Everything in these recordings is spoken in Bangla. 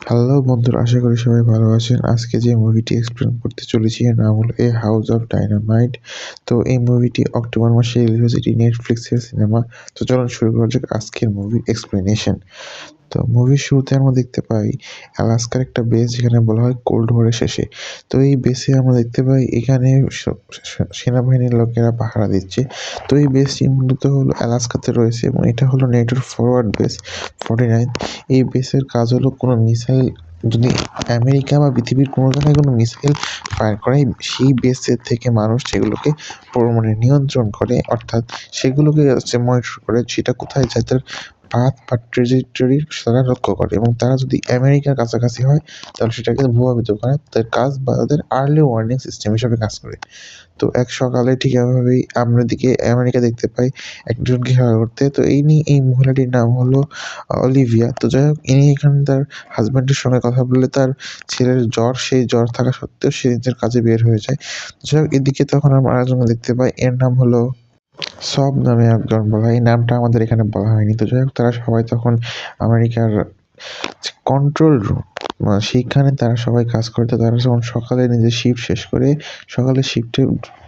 হ্যালো বন্ধুরা, আশা করি সবাই ভালো আছেন। আজকে যে মুভিটি এক্সপ্লেন করতে চলেছি এর নাম হলো এ হাউস অফ ডায়নামাইট। তো এই মুভিটি অক্টোবর মাসে রিলিজ হয়েছে, এটি নেটফ্লিক্সের সিনেমা। তো চলুন শুরু করা যাক আজকের মুভির এক্সপ্লেনেশন। তো মুভির শুরুতে আমরা দেখতে পাই আলাস্কার একটা বেস, যেখানে বলা হয় কোল্ড ওয়ারের শেষে। তো এই বেসে আমরা দেখতে পাই এখানে সেনাবাহিনীর লোকেরা পাহারা দিচ্ছে। তো এই বেসটি মূলত হলো আলাস্কাতে রয়েছে এবং এটা হলো নেটোর ফরওয়ার্ড বেস 49। এই বেসের কাজ হলো কোনো মিসাইল যদি আমেরিকা বা পৃথিবীর কোনো জায়গায় কোনো মিসাইল ফায়ার করে, সেই বেসের থেকে মানুষ সেগুলোকে মানে নিয়ন্ত্রণ করে, অর্থাৎ সেগুলোকে মনিটর করে সেটা কোথায় যায় তার পাথ বা ট্রেজেক্টরি তারা লক্ষ্য করে, এবং তারা যদি আমেরিকার কাছাকাছি হয় তাহলে সেটাকে প্রভাবিত করে। তাদের কাজ বা তাদের আর্লি ওয়ার্নিং সিস্টেম হিসেবে কাজ করে। তো এক সকালে ঠিক এভাবেই আমরা দিকে আমেরিকা দেখতে পাই একজনকে খেলা করতে। তো এই মহিলাটির নাম হলো অলিভিয়া। তো যাই হোক, ইনি এখানে তার হাজব্যান্ডের সঙ্গে কথা বললে তার ছেলের জ্বর, সেই জ্বর থাকা সত্ত্বেও সে নিজের কাজে বের হয়ে যায়। যাই হোক, এদিকে তখন আমরা আরেকজনকে দেখতে পাই, এর নাম হলো সব নামে একজন বলা হয়। এই নামটা আমাদের এখানে বলা হয়নি। তো যাই হোক, তারা সবাই তখন আমেরিকার কন্ট্রোল রুম সেইখানে তারা সবাই কাজ করে। তো তারা যখন সকালে নিজের শিফট শেষ করে সকালের শিফটে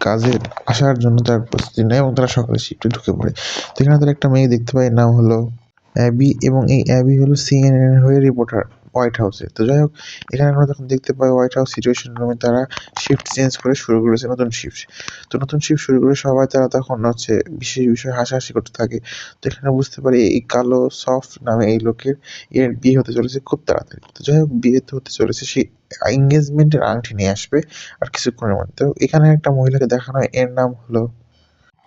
কাজে আসার জন্য তার প্রস্তুতি নেয় এবং তারা সকালের শিফটে ঢুকে পড়ে। তো এখানে তারা একটা মেয়ে দেখতে পায়, নাম হলো অ্যাবি, এবং এই অ্যাবি হলো সিএনএন এর হয়ে রিপোর্টার হোয়াইট হাউসে। তো যাই হোক, এখানে আমরা তখন দেখতে পাই হোয়াইট হাউস সিচুয়েশন রুমে তারা শিফট চেঞ্জ করে শুরু করেছে নতুন শিফট। তো নতুন শিফট শুরু করে সবাই তারা তখন বিশেষ বিষয়ে হাসাহাসি করতে থাকে। তো এখানে বুঝতে পারি এই কালো সফট নামে এই লোকের এর বিয়ে হতে চলেছে খুব তাড়াতাড়ি। তো যাই হোক, বিয়ে তো হতে চলেছে, সেই এঙ্গেজমেন্টের আংটি নিয়ে আসবে আর কিছুক্ষণের মধ্যে। তো এখানে একটা মহিলাকে দেখানো হয়, এর নাম হলো,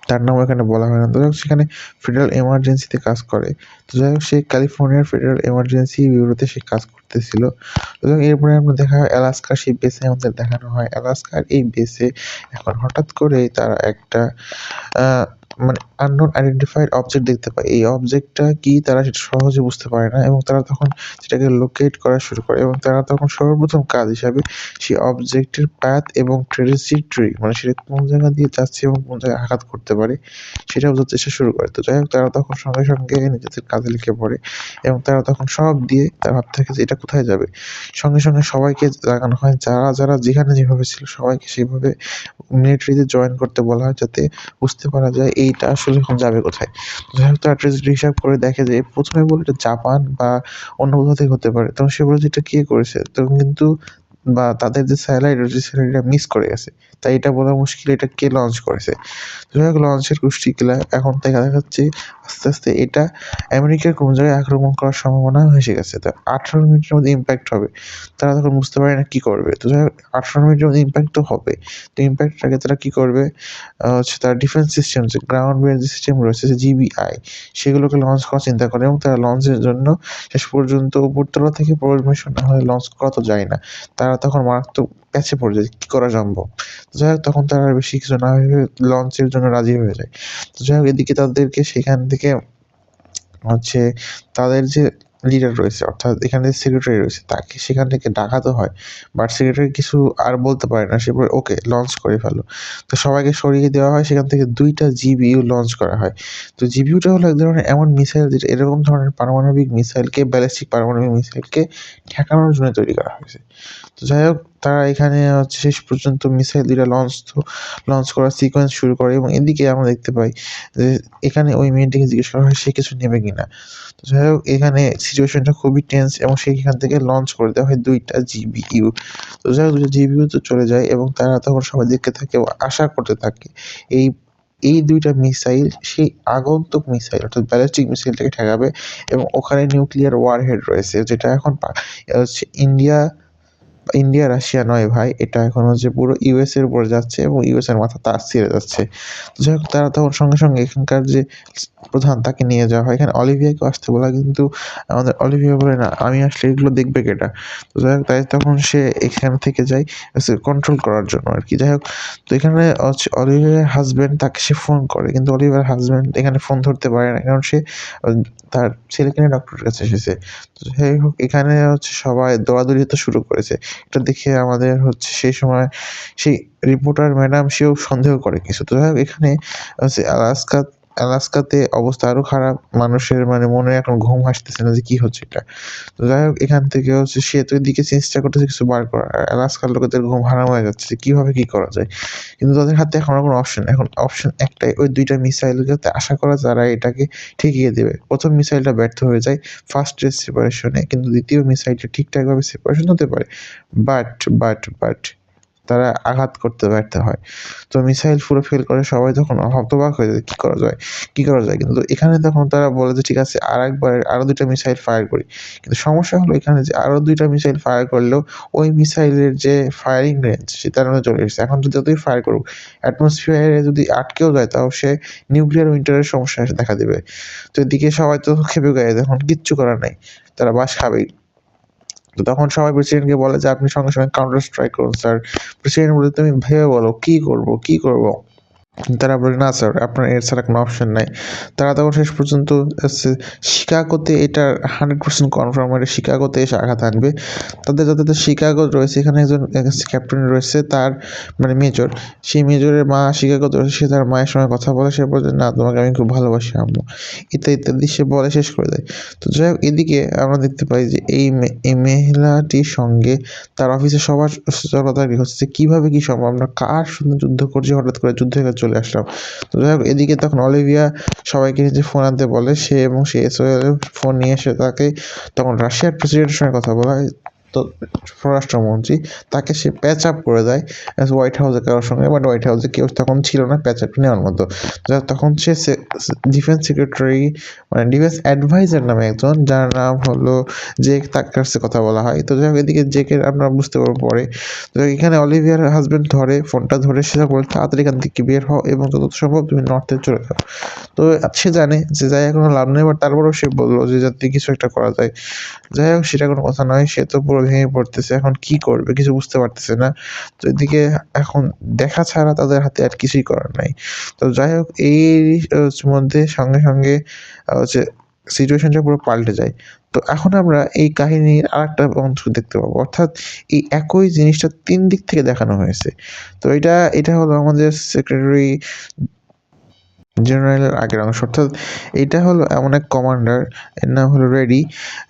তার নামও এখানে বলা হয় না। তো যাই হোক, সেখানে ফেডারেল এমার্জেন্সিতে কাজ করে। তো যাই হোক, সে ক্যালিফোর্নিয়ার ফেডারেল এমার্জেন্সি ব্যুরোতে সে কাজ করতেছিল। তো যাই হোক, এরপরে আমরা দেখা হয় অ্যালাস্কার সেই বেসে আমাদের দেখানো হয়। অ্যালাস্কার এই বেসে এখন হঠাৎ করে তারা একটা আহ মানে আননোন আইডেন্টিফাইড অবজেক্ট দেখতে পায়। এই অবজেক্টটা কি তারা সেটা সহজে বুঝতে পারে না, এবং তারা তখন সেটাকে লোকেট করা শুরু করে, এবং তারা তখন সর্বপ্রথম কাজ হিসাবে সেই অবজেক্টের পাথ এবং ট্রেজেক্টরি, মানে সেটা কোন জায়গা দিয়ে যাচ্ছে এবং কোন জায়গায় আঘাত করতে পারে সেটা বোঝার চেষ্টা শুরু করে। তো যাই হোক, তারা তখন সঙ্গে সঙ্গে নিজেদের কাজে লিখে পড়ে, এবং তারা তখন সব দিয়ে তারা ভাবতে থাকে যে এটা কোথায় যাবে। সঙ্গে সঙ্গে সবাইকে লাগানো হয়, যারা যারা যেখানে যেভাবে ছিল সবাইকে সেইভাবে মিলিটারিতে জয়েন করতে বলা হয়, যাতে বুঝতে পারা যায় এইটা আসলে এখন যাবে কোথায়। যাই হোক, তারা ট্রেজেক্টরি হিসাব করে দেখে যে প্রথমে বলে এটা জাপান বা অন্য কোথাও থেকে হতে পারে। তখন সে বলে যে এটা কে করেছে, তখন কিন্তু বা তাদের যে স্যাটেলাইট রয়েছে স্যাটেলাইটটা মিস করে গেছে, তাই এটা বলা মুশকিল এটা কে লঞ্চ করেছে। যাই হোক, লঞ্চের কুষ্টিগুলা এখন দেখা যাচ্ছে আস্তে আস্তে এটা আমেরিকার কোনো জায়গায় আক্রমণ করার সম্ভাবনা এসে গেছে। তো 18 মিনিটের মধ্যে ইম্প্যাক্ট হবে। তারা তখন বুঝতে পারে না কি করবে। তো যাই হোক, 18 মিনিটের মধ্যে ইম্প্যাক্ট তো হবে। তো ইম্প্যাক্টের আগে তারা কি করবে, হচ্ছে তারা ডিফেন্স সিস্টেম, যে গ্রাউন্ড বেস যে সিস্টেম রয়েছে যে জিবিআই, সেগুলোকে লঞ্চ করার চিন্তা করে, এবং তারা লঞ্চের জন্য শেষ পর্যন্ত উপরতলা থেকে পারমিশন না হলে লঞ্চ করা তো যায় না। তারা তখন মারাত্মক প্যাচে পড়ে যায়, কি করা সম্ভব। তো যাই হোক, তখন তারা আর বেশি কিছু না ভেবে লঞ্চের জন্য রাজি হয়ে যায়। তো যাই হোক, এদিকে তাদেরকে সেখান থেকে হচ্ছে তাদের যে লিডার রয়েছে, অর্থাৎ এখানে সেক্রেটারি রয়েছে, তাকে সেখান থেকে ডাকাতে হয়। বাট সেক্রেটারি কিছু আর বলতে পারে না। সে বলে ওকে লঞ্চ করে ফেলো। তো সবাইকে সরিয়ে দেওয়া হয়, সেখান থেকে 2টা জিবিইউ লঞ্চ করা হয়। তো জিবিইউটা হলো এক ধরনের এমন মিসাইল যেটা এরকম ধরনের পারমাণবিক মিসাইলকে, ব্যালিস্টিক পারমাণবিক মিসাইলকে ঠেকানোর জন্য তৈরি করা হয়েছে। তো যাই হোক, তারা এখানে শেষ পর্যন্ত মিসাইল 2টা লঞ্চ করার সিকোয়েন্স শুরু করে, এবং এদিকে আমরা দেখতে পাই যে এখানে ওই মেয়েটিকে জিজ্ঞেস করা হয় সে কিছু নেবে কিনা। তো যাই হোক, এখানে সিচুয়েশনটা খুবই টেন্স, এবং সেখান থেকে লঞ্চ করে দেওয়া হয় 2টা জিবিইউ। তো যাই হোক, 2টা জিবিইউ তো চলে যায়, এবং তারা তখন সবাই দেখতে থাকে এবং আশা করতে থাকে এই এই 2টা মিসাইল সেই আগন্তুক মিসাইল অর্থাৎ ব্যালিস্টিক মিসাইলটাকে ঠেকাবে, এবং ওখানে নিউক্লিয়ার ওয়ারহেড রয়েছে, যেটা এখন হচ্ছে ইন্ডিয়া রাশিয়া নয় ভাই, এটা এখন হচ্ছে পুরো ইউএস এর উপরে যাচ্ছে, এবং ইউএস এর মাথা তার ছিঁড়ে যাচ্ছে। তো যাই হোক, তারা তখন সঙ্গে সঙ্গে এখানকার যে প্রধান তাকে নিয়ে যাওয়া হয়। এখানে অলিভিয়াকেও আসতে বলা, কিন্তু আমাদের অলিভিয়া বলে না, আমি আসলে এগুলো দেখবে কেটা। তো যাই হোক, তাই তখন সে এখান থেকে যায় কন্ট্রোল করার জন্য আর কি। যাই হোক, তো এখানে হচ্ছে অলিভিয়ার হাজব্যান্ড, তাকে সে ফোন করে, কিন্তু অলিভিয়ার হাজব্যান্ড এখানে ফোন ধরতে পারে না, কারণ সে তার ছেলেকে নিয়ে ডক্টরের কাছে এসেছে। তো যাই হোক, এখানে হচ্ছে সবাই দৌড়াদৌড়ি হতে শুরু করেছে। এটা দেখে আমাদের হচ্ছে সেই সময় সেই রিপোর্টার ম্যাডাম সেও সন্দেহ করে কিছু। তো যাই হোক, এখানে হচ্ছে আলাস্কা আলাস্কাতে অবস্থা আরো খারাপ। মানুষের মানে মনে এখন ঘুম আসতেছে না যে কি হচ্ছে এটা। তো যাই হোক এখান থেকে হচ্ছে সে তো এদিকে চেষ্টা করতেছে কিছু বার করার। আর আলাস্কার লোকেদের ঘুম হারাম হয়ে যাচ্ছে যে কিভাবে কি করা যায়। কিন্তু তাদের হাতে এখন আর কোনো অপশন নেই। এখন অপশন একটাই, ওই ২ টা মিসাইল যাতে আশা করা যারা এটাকে ঠেকিয়ে দেবে। ১ম মিসাইলটা ব্যর্থ হয়ে যায় ফার্স্ট এর সেপারেশন এ। কিন্তু ২য় মিসাইলটা ঠিকঠাকভাবে সেপারেশন হতে পারে। বাট তারা আঘাত করতে ব্যর্থ হয়। তো মিসাইল পুরো ফেল করে সবাই তখন হতবাক হয়ে যায়। কি করা যায়? কি করা যায়? কিন্তু এখানে তখন তারা বলে যে ঠিক আছে আরেকবার আরো ২ টা মিসাইল ফায়ার করি। কিন্তু সমস্যা হলো এখানে যে আরো ২ টা মিসাইল ফায়ার করলেও ওই মিসাইলের যে ফায়ারিং রেঞ্জ সেটার মধ্যে চলে এসেছে। এখন যতই ফায়ার করুক অ্যাটমসফিয়ার এ যদি আটকেও যায় তাও সে নিউক্লিয়ার উইন্টার এর সমস্যা দেখা দিবে। তো এদিকে সবাই তো খেপে গেছে এখন কিচ্ছু করার নাই। তারা বাস খাবেই। তো তখন সবাই প্রেসিডেন্টকে বলে যে আপনি সঙ্গে কাউন্টার স্ট্রাইক করুন স্যার। প্রেসিডেন্ট বলে তুমি ভেবে বলো কি করব, কি করব? তারা বলে, "না স্যার, আপনার এর ছাড়া কোনো অপশন নাই।" তারা তখন শেষ পর্যন্ত শিকাগোতে এটা 100% কনফার্ম হয়ে শিকাগোতে এসে আঘাত হানবে। যাদের শিকাগো রয়েছে এখানে একজন ক্যাপ্টেন রয়েছে তার মানে মেজর। সেই মেজরের মা শিকাগোতে রয়েছে। সে তার মায়ের সঙ্গে কথা বলে। সে বলে যে, "না, তোমাকে আমি খুব ভালোবাসি আম্মু।" ইত্যাদি সে বলে শেষ করে দেয়। তো যাই হোক এদিকে আমরা দেখতে পাই যে এই মহিলাটির সঙ্গে তার অফিসের সবার তর্কাতর্কি হচ্ছে যে কীভাবে কি সম্ভব? আমরা কার সঙ্গে যুদ্ধ করছি হঠাৎ করে যুদ্ধের কাছে চলে আসলাম। তো যাই হোক এদিকে তখন অলিভিয়া সবাইকে নিজে ফোন আনতে বলে সে এসওএল এর ফোন নিয়ে এসে তাকে তখন রাশিয়ার প্রেসিডেন্টের সঙ্গে কথা বলা হয়। তো পররাষ্ট্রমন্ত্রী তাকে সে প্যাচ আপ করে দেয় হোয়াইট হাউসে কারোর সঙ্গে, বাট হোয়াইট হাউসে কেউ তখন ছিল না প্যাচ আপ নেওয়ার মতো। তখন সে ডিফেন্স সেক্রেটারি মানে ডিফেন্স অ্যাডভাইজার নামে একজন যার নাম হলো জেক, তার কাছে কথা বলা হয়। তো যাই হোক এদিকে জেকের আমরা বুঝতে পারবো পরে। তো এখানে অলিভিয়ার হাজব্যান্ড ফোনটা ধরে সে বলে তাড়াতাড়ি এখান থেকে বের হও এবং যত সম্ভব তুমি নর্থে চলে যাও। তো সে জানে যে যাই কোনো লাভ নেই, বাট তারপরেও সে বললো যে যাতে কিছু একটা করা যায়। যাই হোক সেটা কোনো কথা নয়। সে তো পুরো ভেঙে পড়তেছে। এখন কি করবে? কিছু বুঝতে পারতেছে না। তো এদিকে এখন দেখা ছাড়া তাদের হাতে আর কিছুই করার নাই। তো যাই হোক এর মধ্যে সঙ্গে হচ্ছে সিচুয়েশনটা পুরো পাল্টে যায়। তো এখন আমরা এই কাহিনীর আরেকটা অংশ দেখতে পাবো। অর্থাৎ এই একই জিনিসটা ৩ দিক থেকে দেখানো হয়েছে। তো এটা হলো আমাদের সেক্রেটারি জেনারেলের আগের অংশ। অর্থাৎ এটা হলো এমন এক কমান্ডার, এর নাম হলো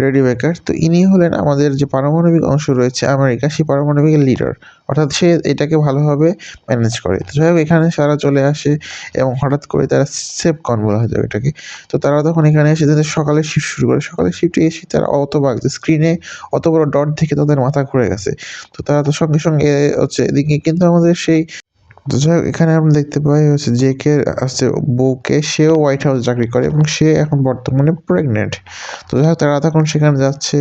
রেডি বেকার। তো ইনি হলেন আমাদের যে পারমাণবিক অংশ রয়েছে আমেরিকা, সেই পারমাণবিকের লিডার। অর্থাৎ সে এটাকে ভালোভাবে ম্যানেজ করে। তো যাই হোক এখানে তারা চলে আসে এবং হঠাৎ করে তারা সেফকন বলা হয় এটাকে। তো তারা তখন এখানে এসে তাদের সকালের শিফট শুরু করে। সকালের শিফটে এসে তারা হতবাক যে স্ক্রিনে অত বড় ডট দেখে তাদের মাথা ঘুরে গেছে। তো তারা তো সঙ্গে হচ্ছে এদিকে কিন্তু আমাদের সেই তো যাই হোক এখানে আমরা দেখতে পাই হচ্ছে জেকের বউকে, সেও হোয়াইট হাউসে চাকরি করে এবং সে এখন বর্তমানে প্রেগনেন্ট। তো যাই হোক তারা তখন সেখানে যাচ্ছে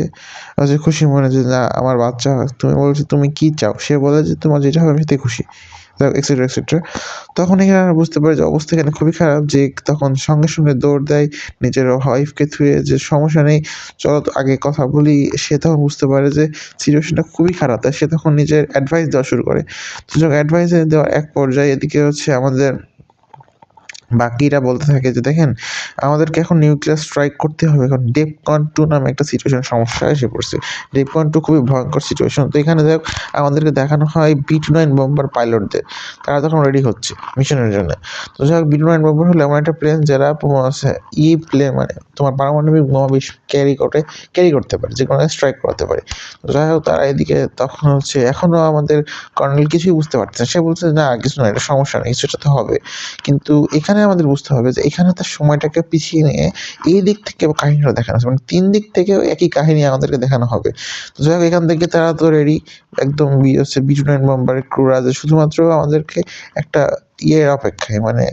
খুশি মনে যে না আমার বাচ্চা তুমি বলছো তুমি কি চাও? সে বলে যে তোমার যেটা হবে আমি সেটাই খুশি। যাই হোক এক্সেট্রা। তখন এখানে আমরা বুঝতে পারি যে অবস্থা এখানে খুবই খারাপ। জেক তখন সঙ্গে দৌড় দেয় নিজের ওয়াইফকে থুয়ে যে সমস্যা নেই, চলো তো আগে কথা বলি। সে তখন বুঝতে পারে যে সিচুয়েশনটা খুবই খারাপ। তাই সে তখন নিজের অ্যাডভাইস দেওয়া শুরু করে। তো যখন অ্যাডভাইস দেওয়ার এক পর্যায়ে এদিকে হচ্ছে আমাদের বাকিরা বলতে থাকে যে দেখেন আমাদেরকে এখন নিউক্লিয়ার স্ট্রাইক করতে হবে। এখন ডেপকন 2 নামে একটা সিচুয়েশন সমস্যা এসে পড়ছে। ডেপকন 2 খুবই ভয়ঙ্কর সিচুয়েশন। তো এখানে যাই হোক আমাদেরকে দেখানো হয় B-29 বোম্বার পাইলটদের। তারা তখন রেডি হচ্ছে মিশনের জন্য। তো যাই হোক B-29 বোম্বার হলো এমন একটা প্লেন যারা প্লেন মানে তোমার পারমাণবিক বোমা ক্যারি করতে পারে, যেকোনো স্ট্রাইক করাতে পারে। তো যাই হোক তারা এদিকে তখন হচ্ছে এখনো আমাদের কর্নেল কিছুই বুঝতে পারছে না। সে বলছে না কিছু না, এটা সমস্যা নেই, কিছুটা তো হবে। কিন্তু এখানে আমাদের বুঝতে হবে যে এখানে তার সময়টাকে পিছিয়ে নিয়ে এই দিক থেকে কাহিনীটা দেখানো হচ্ছে। মানে ৩ দিক থেকেও একই কাহিনী আমাদেরকে দেখানো হবে। তো যাই হোক এখান থেকে তারা তো রেডি একদম B-29 বোম্বারের ক্রুরা যে শুধুমাত্র আমাদেরকে একটা অপেক্ষায় মানে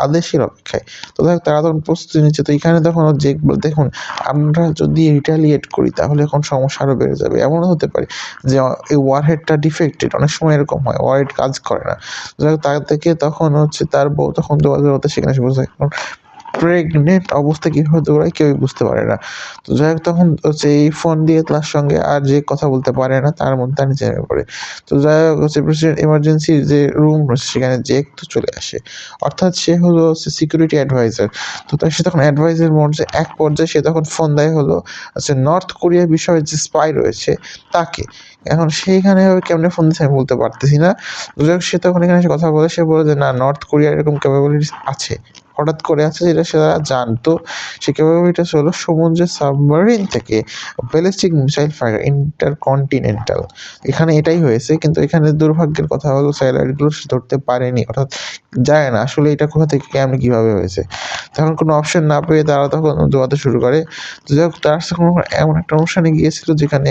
আদেশের অপেক্ষায়। তো যাই হোক তারা তখন প্রস্তুতি নিচ্ছে। তো এখানে তখন জেক বলে দেখুন আমরা যদি রিটালিয়েট করি তাহলে এখন সমস্যা আরও বেড়ে যাবে। এমনও হতে পারে যে এই ওয়ারহেডটা ডিফেক্টেড, অনেক সময় এরকম হয় ওয়ারহেড কাজ করে না। যাই হোক তার থেকে তখন হচ্ছে তার বউ তখন দৌড়াতে সেখানে এসে বসে এখন প্রেগনেন্ট অবস্থা কীভাবে দৌড়ায় কেউই বুঝতে পারে না। তো যাই হোক তখন হচ্ছে এই ফোন দিয়ে তার সঙ্গে আর যে কথা বলতে পারে না তার মধ্যে তার নিচে নেমে পড়ে। তো যাই হোক হচ্ছে প্রেসিডেন্ট এমার্জেন্সির যে রুম রয়েছে সেখানে জেক তো চলে আসে। অর্থাৎ সে হলো হচ্ছে সিকিউরিটি অ্যাডভাইজার। তো সে তখন অ্যাডভাইজার মোডে এক পর্যায়ে সে তখন ফোন দেয় হলো নর্থ কোরিয়ার বিষয়ে যে স্পাই রয়েছে তাকে। এখন সেইখানে কেমনে ফোন দিচ্ছে আমি বলতে পারতেছি না। তো যাই হোক সে তখন এখানে এসে কথা বলে। সে বলে যে না নর্থ কোরিয়ার এরকম ক্যাপাবিলিটিস আছে। হঠাৎ করে আছে যেটা সে তারা জানতো সে ক্যাপাবিলিটিস হলো সমুদ্রের সাবমারিন থেকে ব্যালিস্টিক মিসাইল ফায়ার ইন্টারকন্টিনেন্টাল। এখানে এটাই হয়েছে, কিন্তু এখানে দুর্ভাগ্যের কথা হলো স্যাটেলাইটগুলো সে ধরতে পারেনি, অর্থাৎ জানে না আসলে এটা কোথা থেকে কেমন কীভাবে হয়েছে। তখন কোনো অপশন না পেয়ে তারা তখন দৌড়াতে শুরু করে। তো যাই হোক তারা তখন এমন একটা অনুষ্ঠানে গিয়েছিল যেখানে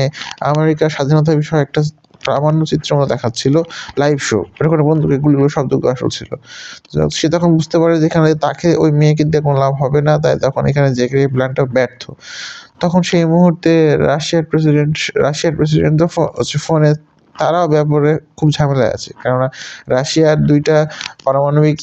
আমেরিকার স্বাধীনতা বিষয়ে একটা প্রামাণ্য চিত্র দেখাচ্ছিল, লাইভ শো, এটা করে বন্দুকের গুলিগুলো শব্দগুলো আসছিল। সে তখন বুঝতে পারে যেখানে তাকে ওই মেয়েকে দিয়ে কোনো লাভ হবে না, তাই তখন এখানে জেকের এই প্ল্যানটা ব্যর্থ। তখন সেই মুহূর্তে রাশিয়ার প্রেসিডেন্ট তো ফোনে তারাও ব্যাপারে খুব ঝামেলায় আছে, কেননা রাশিয়ার 2টা পারমাণবিক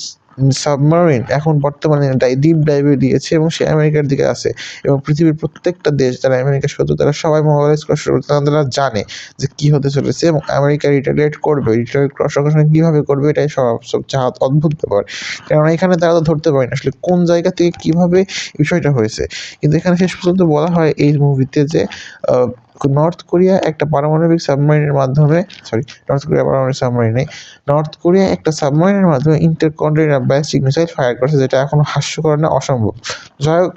সাবমারিন এখন বর্তমানে ডিপ ডাইভে দিয়েছে এবং সে আমেরিকার দিকে আছে, এবং পৃথিবীর প্রত্যেকটা দেশ যারা আমেরিকার শত্রু তারা সবাই মোবাইলাইজ করা শুরু করছে, তারা জানে যে কী হতে চলেছে এবং আমেরিকা রিটালিয়েট করবে। রিটালিয়েট করার সঙ্গে সঙ্গে কীভাবে করবে এটাই সবচেয়ে অদ্ভুত ব্যাপার, কেননা এখানে তারা তো ধরতে পারে না আসলে কোন জায়গা থেকে কীভাবে বিষয়টা হয়েছে। কিন্তু এখানে শেষ পর্যন্ত বলা হয় এই মুভিতে যে নর্থ কোরিয়া একটা পারমাণবিক সাবমারিনের মাধ্যমে নর্থ কোরিয়া একটা সাবমারিনের মাধ্যমে ইন্টারকন্টিনেন্টাল ব্যালিস্টিক মিসাইল ফায়ার করেছে, যেটা এখনো হাস্যকর না অসম্ভব। যাই হোক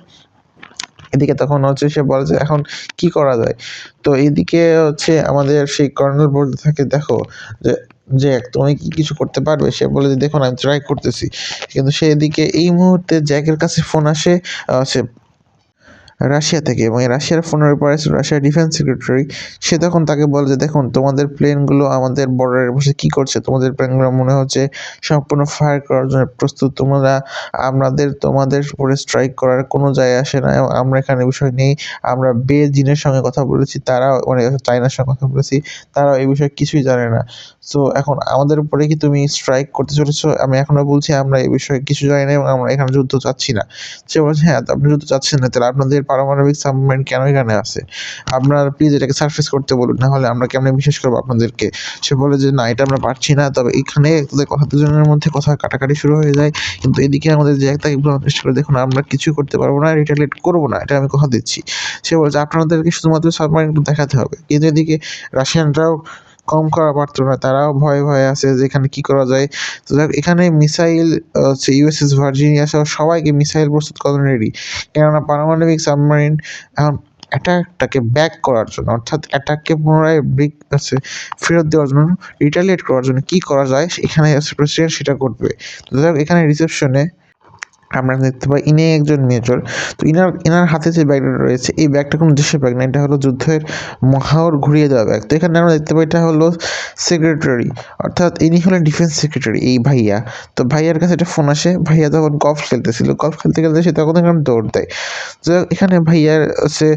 এদিকে তখন হচ্ছে সে বলে যে এখন কি করা যায়। তো এইদিকে হচ্ছে আমাদের সেই কর্নেল বলতে থাকে, দেখো যে জ্যাক তুমি কি কিছু করতে পারবে? সে বলে যে দেখুন আমি ট্রাই করতেছি। কিন্তু সেদিকে এই মুহূর্তে জ্যাকের কাছে ফোন আসে সে রাশিয়া থেকে, এবং এই রাশিয়ার ফোনের উপর আছে রাশিয়ার ডিফেন্স সেক্রেটারি। সে তখন তাকে বলে যে দেখুন তোমাদের প্লেনগুলো আমাদের বর্ডারে বসে কী করছে, তোমাদের প্লেনগুলো মনে হচ্ছে সম্পূর্ণ ফায়ার করার জন্য প্রস্তুত, তোমাদের উপরে স্ট্রাইক করার কোনো যায় আসে না, এবং আমরা এখানে বিষয় নেই। আমরা বেজিংয়ের সঙ্গে কথা বলেছি, তারাও মানে চায়নার সঙ্গে কথা বলেছি, তারাও এই বিষয়ে কিছুই জানে না। সো এখন আমাদের উপরে কি তুমি স্ট্রাইক করতে চলেছো? আমি এখনও বলছি আমরা এই বিষয়ে কিছু জানি না এবং আমরা এখানে যুদ্ধ চাচ্ছি না। সে বলছে হ্যাঁ আপনি যুদ্ধ চাচ্ছেন না, তাহলে আপনাদের পারমাণবিক সাবমারিন কেন এখানে আছে? আপনারা প্লিজ এটাকে সারফেস করতে বলুন, নাহলে আমরা কেমনে বিশ্বাস করবো আপনাদেরকে? সে বলে যে না এটা আমরা পারছি না। তবে এখানে তাদের কথা দুজনের মধ্যে কথা কাটাকাটি শুরু হয়ে যায়, কিন্তু এদিকে আমাদের জ্যাক তাকে বোঝানোর চেষ্টা করে দেখুন আমরা কিছুই করতে পারবো না, রিটালিয়েট করবো না, এটা আমি কথা দিচ্ছি। সে বলছে আপনাদেরকে শুধুমাত্র সাবমারিনগুলো দেখাতে হবে। কিন্তু এদিকে রাশিয়ানরাও কম করা পারতো না, তারাও ভয়ে ভয়ে আছে যে এখানে কী করা যায়। তো যাক এখানে মিসাইল হচ্ছে ইউএসএস ভার্জিনিয়া সহ সবাইকে মিসাইল প্রস্তুত করানো রেডি, কেননা পারমাণবিক সাবমারিন এখন অ্যাটাকটাকে ব্যাক করার জন্য, অর্থাৎ অ্যাটাককে পুনরায় ফেরত দেওয়ার জন্য, রিটালিয়েট করার জন্য কী করা যায় এখানে প্রেসিডেন্ট সেটা করবে। তো যাই হোক এখানে রিসেপশনে আমরা দেখতে পাই ইনি একজন মেজর। তো ইনার হাতে যে ব্যাগটা রয়েছে এই ব্যাগটা কোনো দেশের ব্যাগ না, এটা হলো যুদ্ধের মহাওর ঘুরিয়ে দেওয়া ব্যাগ। তো এখানে আমরা দেখতে পাই এটা হলো সেক্রেটারি, অর্থাৎ ইনি হলেন ডিফেন্স সেক্রেটারি এই ভাইয়া। তো ভাইয়ার কাছে একটা ফোন আসে, ভাইয়া তখন গলফ খেলতেছিল, গলফ খেলতে খেলতে সে তখন এখানে দৌড় দেয়। তো এখানে ভাইয়ার হচ্ছে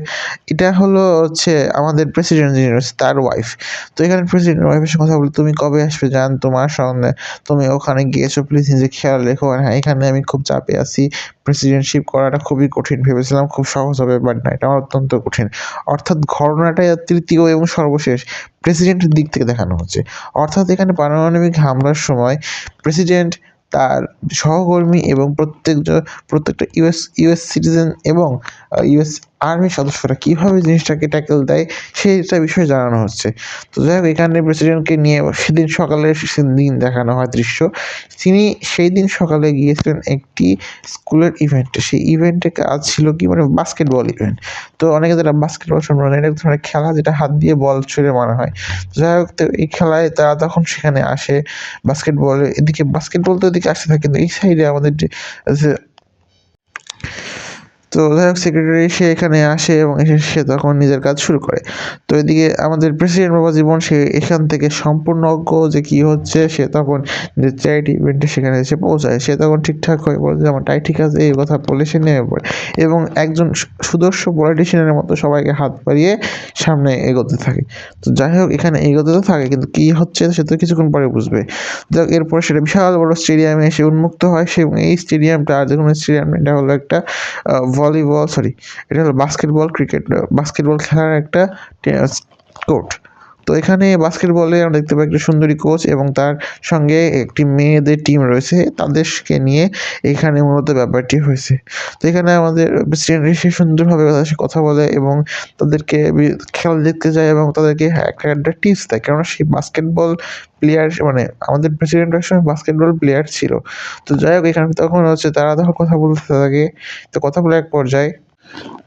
এটা হচ্ছে আমাদের প্রেসিডেন্ট যিনি রয়েছে তার ওয়াইফ। তো এখানে প্রেসিডেন্ট ওয়াইফের সঙ্গে কথা বলে তুমি কবে আসবে জান, তোমার সঙ্গে তুমি ওখানে গিয়েছো, প্লিজ নিজে খেয়াল রেখো। আর হ্যাঁ এখানে আমি খুব চাপে আছি, প্রেসিডেন্টশিপ করাটা খুবই কঠিন, ভেবেছিলাম খুব সহজ হবে বাট না, এটা আমার অত্যন্ত কঠিন। অর্থাৎ ঘটনাটা তৃতীয় এবং সর্বশেষ প্রেসিডেন্টের দিক থেকে দেখানো হচ্ছে। অর্থাৎ এখানে পারমাণবিক হামলার সময় প্রেসিডেন্ট তার সহকর্মী এবং প্রত্যেকটা ইউএস সিটিজেন এবং ইউএস আর্মির সদস্যরা কীভাবে জিনিসটাকে ট্যাকেল দেয় সেইটা বিষয়ে জানানো হচ্ছে। তো যাই হোক এখানে প্রেসিডেন্টকে নিয়ে সেদিন দেখানো হয় দৃশ্য। তিনি সেই দিন সকালে গিয়েছিলেন একটি স্কুলের ইভেন্টে। সেই ইভেন্টের কাজ ছিল কি মানে বাস্কেটবল ইভেন্ট। তো অনেকে যারা বাস্কেটবল সম্পর্কে এটা এক ধরনের খেলা যেটা হাত দিয়ে বল ছুঁড়ে মারা হয়। যাই হোক তো এই খেলায় তারা তখন সেখানে আসে এদিকে বাস্কেটবল তো এদিকে আসতে থাকে, কিন্তু এই সাইডে আমাদের যে তো যাই হোক সেক্রেটারি সে এখানে আসে এবং এসে সে তখন নিজের কাজ শুরু করে। তো এদিকে আমাদের প্রেসিডেন্ট বাবা জীবন সে এখান থেকে সম্পূর্ণ অজ্ঞ যে কী হচ্ছে, সে তখন যে চ্যারিটি ইভেন্টে সেখানে এসে পৌঁছায়। সে তখন ঠিকঠাক হয়ে বলে যে আমার টাই ঠিক আছে এই কথা বলে সে নেমে পড়ে এবং একজন সুদর্শ পলিটিশিয়ানের মতো সবাইকে হাত বাড়িয়ে সামনে এগোতে থাকে। তো যাই হোক এখানে এগোতে তো থাকে, কিন্তু কী হচ্ছে সে তো কিছুক্ষণ পরে বুঝবে। যাই হোক এরপরে সেটা বিশাল বড় স্টেডিয়ামে এসে উন্মুক্ত হয় সে, এবং এই স্টেডিয়ামটা আর যে কোনো স্টেডিয়াম এটা হলো একটা এটা হলো বাস্কেটবল খেলার একটা কোর্ট। তো এখানে বাস্কেটবলে আমরা দেখতে পাই একটা সুন্দরী কোচ এবং তার সঙ্গে একটি মেয়েদের টিম রয়েছে, তাদেরকে নিয়ে এখানে মূলত ব্যাপারটি হয়েছে। তো এখানে আমাদের প্রেসিডেন্ট এসে সুন্দরভাবে তাদের সাথে কথা বলে এবং তাদেরকে খেলা দেখতে যায় এবং তাদেরকে একটা টিপস দেয়, কেননা সেই বাস্কেটবল প্লেয়ার মানে আমাদের প্রেসিডেন্ট একসময় বাস্কেটবল প্লেয়ার ছিল। তো যাই হোক এখানে তখন হচ্ছে তারা তখন কথা বলতে থাকে, তো কথা বলে এক পর্যায়ে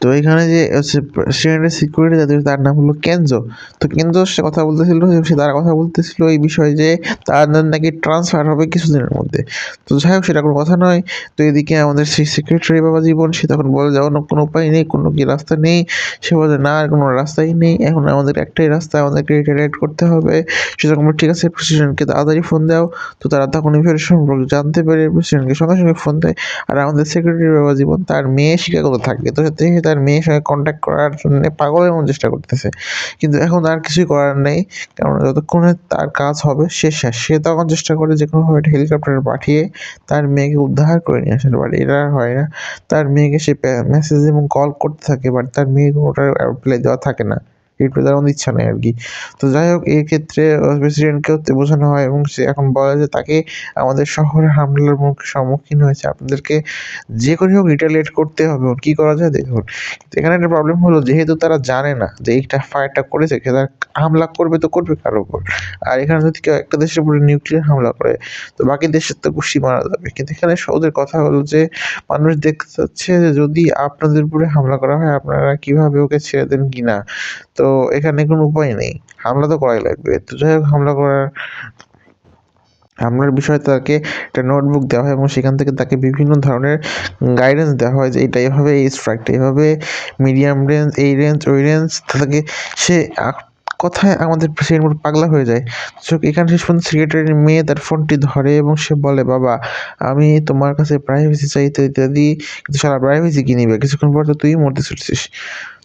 তো এখানে যে হচ্ছে প্রেসিডেন্টের সিকিউরিটি যাদের তার নাম হলো কেনজো। তো কেনজো সে কথা বলতেছিল, সে তারা কথা বলতেছিল এই বিষয়ে যে তাদের নাকি ট্রান্সফার হবে কিছুদিনের মধ্যে। তো যাই হোক সেটা কোনো কথা নয়। তো এদিকে আমাদের সেই সেক্রেটারি বাবা জীবন সে তখন বলে যে অন্য কোনো উপায় নেই, কোনো কি রাস্তা নেই। সে বলে না আর কোনো রাস্তাই নেই, এখন আমাদের একটাই রাস্তা, আমাদেরকে রিটায়ার করতে হবে। সে তখন বলে ঠিক আছে প্রেসিডেন্টকে তাড়াতাড়ি ফোন দাও। তো তারা তখন ইভের সম্পর্কে জানতে পেরে প্রেসিডেন্টকে সঙ্গে সঙ্গে ফোন দেয়। আর আমাদের সেক্রেটারি বাবা জীবন তার মেয়ে শিকাগোতে থাকে, তো সে তার মেয়ের সঙ্গে কন্ট্যাক্ট করার জন্য পাগলের মতো চেষ্টা করতেছে, কিন্তু এখন আর কিছুই করার নেই, কারণ যতক্ষণে তার কাজ হবে সে শেষ। সে তখন চেষ্টা করে যে কোনোভাবে একটা হেলিকপ্টার পাঠিয়ে তার মেয়েকে উদ্ধার করে নিয়ে আসে, বাট এটা আর হয় না। তার মেয়েকে সে মেসেজ এবং কল করতে থাকে, বাট তার মেয়েকে ওটার রিপ্লাই দেওয়া থাকে না, রিপ্লাই দেওয়ার মতো ইচ্ছা নেই আর কি। তো যাই হোক এই ক্ষেত্রে প্রেসিডেন্টকেও বোঝানো হয় এবং সে এখন বলে যে তাকে আমাদের শহরে হামলার সম্মুখীন হয়েছে, আপনাদেরকে যে করে হোক রিটালিয়েট করতে হবে, কি করা যায় দেখুন। এখানে একটা প্রবলেম হলো যেহেতু তারা জানে না যে এইটা ফায়ারটা করেছে, তারা হামলা করবে তো করবে কার উপর। আর এখানে যদি কেউ একটা দেশের উপরে নিউক্লিয়ার হামলা করে তো বাকি দেশের তো গুষ্টি মারা যাবে। কিন্তু এখানে ওদের কথা হলো যে মানুষ দেখতে চাচ্ছে যে যদি আপনাদের উপরে হামলা করা হয় আপনারা কিভাবে ওকে ছেড়ে দেন কিনা। তো এখানে কোনো উপায় নেই, হামলা তো করাই লাগবে। তো যাই হোক হামলার বিষয়ে তাকে একটা নোটবুক দেওয়া হয় এবং সেখান থেকে তাকে বিভিন্ন ধরনের গাইডেন্স দেওয়া হয় যে এটা এভাবে, এই স্ট্রাইকটা এভাবে, মিডিয়াম রেঞ্জ, এই রেঞ্জ, ওই রেঞ্জ। তাকে সে কথায় আমাদের প্রেসিডেন্ট পাগলা হয়ে যায়। তো এখানে শেষ পর্যন্ত সেক্রেটারির মেয়ে তার ফোনটি ধরে এবং সে বলে বাবা আমি তোমার কাছে প্রাইভেসি চাইতে ইত্যাদি, কিন্তু সারা প্রাইভেসি কি নিবে, কিছুক্ষণ পর তো তুই মরতে চলছিস।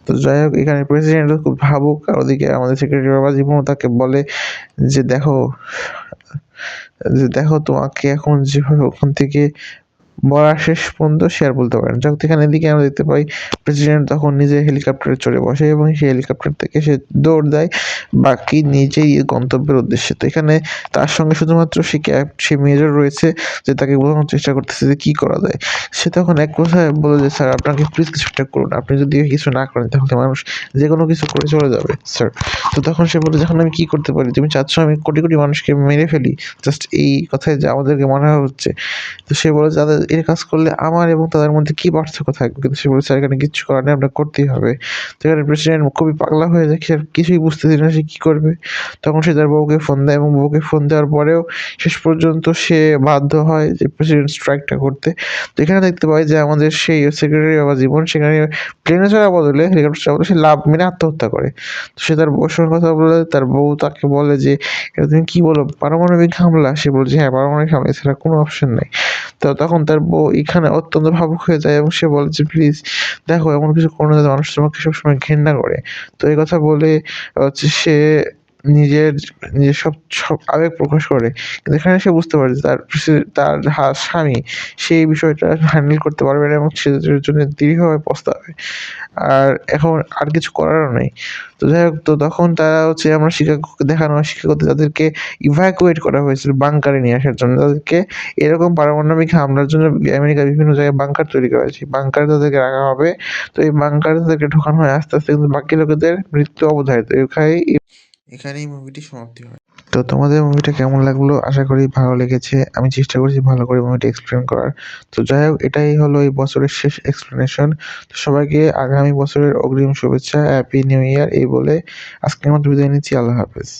তো যাই হোক এখানে প্রেসিডেন্ট খুব ভাবুক, আর ওদিকে আমাদের সেক্রেটারি বাবা জীবনও তাকে বলে যে দেখো তোমাকে এখন যেভাবে ওখান থেকে বলা শেষ পর্যন্ত সে আর বলতে পারে না। যখন এখানে এদিকে আমরা দেখতে পাই প্রেসিডেন্ট তখন নিজে হেলিকপ্টারে চড়ে বসে এবং সেই হেলিকপ্টার থেকে সে দৌড় দেয় বাকি নিজেই গন্তব্যের উদ্দেশ্যে। তো এখানে তার সঙ্গে শুধুমাত্র সে মেজর রয়েছে যে তাকে বোঝানোর চেষ্টা করতেছে যে কি করা যায়। সে তখন এক কথায় বলে যে স্যার আপনাকে প্লিজ কিছু একটা করুন, আপনি যদি কিছু না করেন তাহলে মানুষ যে কোনো কিছু করে চলে যাবে স্যার। তো তখন সে বলে যখন আমি কি করতে পারি, তুমি চাচ্ছ আমি কোটি কোটি মানুষকে মেরে ফেলি জাস্ট এই কথায় যে আমাদেরকে মনে হচ্ছে। তো সে বলে যাদের এর কাজ করলে আমার এবং তাদের মধ্যে কি পার্থক্য থাকবে, কিন্তু সে বলেছে এখানে কিচ্ছু করার নেই, আপনার করতেই হবে। তো এখানে প্রেসিডেন্ট খুবই পাগলা হয়ে যায়, সে কিছুই বুঝতেছি না সে কি করবে। তখন সে তার বউকে ফোন দেয় এবং বউকে ফোন দেওয়ার পরেও শেষ পর্যন্ত সে বাধ্য হয় যে প্রেসিডেন্ট স্ট্রাইকটা করতে। তো এখানে দেখতে পাই যে আমাদের সেই সেক্রেটারি বাবা জীবন সেখানে প্লেনে চড়ার বদলে হেলিকপ্টার চড়ার বদলে সে লাভ মেরে আত্মহত্যা করে। তো সে তার বউর সঙ্গে কথা বলে, তার বউ তাকে বলে যে এটা তুমি কি বলো, পারমাণবিক হামলা? সে বলছে হ্যাঁ পারমাণবিক হামলা, এছাড়া কোনো অপশন নাই। তো তখন তার বউ এখানে অত্যন্ত ভাবুক হয়ে যায় এবং সে বলে যে প্লিজ দেখো এমন কিছু করো না যাতে মানুষ তোমাকে সবসময় ঘেন্না করে। তো এই কথা বলে হচ্ছে সে নিজের নিজের সব আবেগ প্রকাশ করে, কিন্তু এখানে সে বুঝতে পারে যে তার স্বামী সেই বিষয়টা হ্যান্ডেল করতে পারবে না এবং সেটার জন্য দৃঢ়ভাবে পস্তাবে। আর এখন আর কিছু করারও নেই। তো যাই হোক তো তখন তারা হচ্ছে আমরা শিকাগোকে দেখানো হয়, শিকাগোতে তাদেরকে ইভ্যাকুয়েট করা হয়েছিল বাংকারে নিয়ে আসার জন্য। তাদেরকে এরকম পারমাণবিক হামলার জন্য আমেরিকার বিভিন্ন জায়গায় বাংকার তৈরি করা হয়েছে, বাংকারে তাদেরকে রাখা হবে। তো এই বাংকারে তাদেরকে ঢোকানো হয় আস্তে আস্তে, কিন্তু বাকি লোকেদের মৃত্যু অবধারিত। এখানেই মুভিটি সমাপ্তি হয়। তো তোমাদের মুভিটা কেমন লাগলো, আশা করি ভালো লেগেছে। আমি চেষ্টা করেছি ভালো করে মুভিটা এক্সপ্লেন করার। তো যাই হোক এটাই হলো এই বছরের শেষ এক্সপ্লেনেশন। তো সবাইকে আগামী বছরের অগ্রিম শুভেচ্ছা, হ্যাপি নিউ ইয়ার এই বলে আজকের মতো বিদায় নিচ্ছি। আল্লাহ হাফেজ।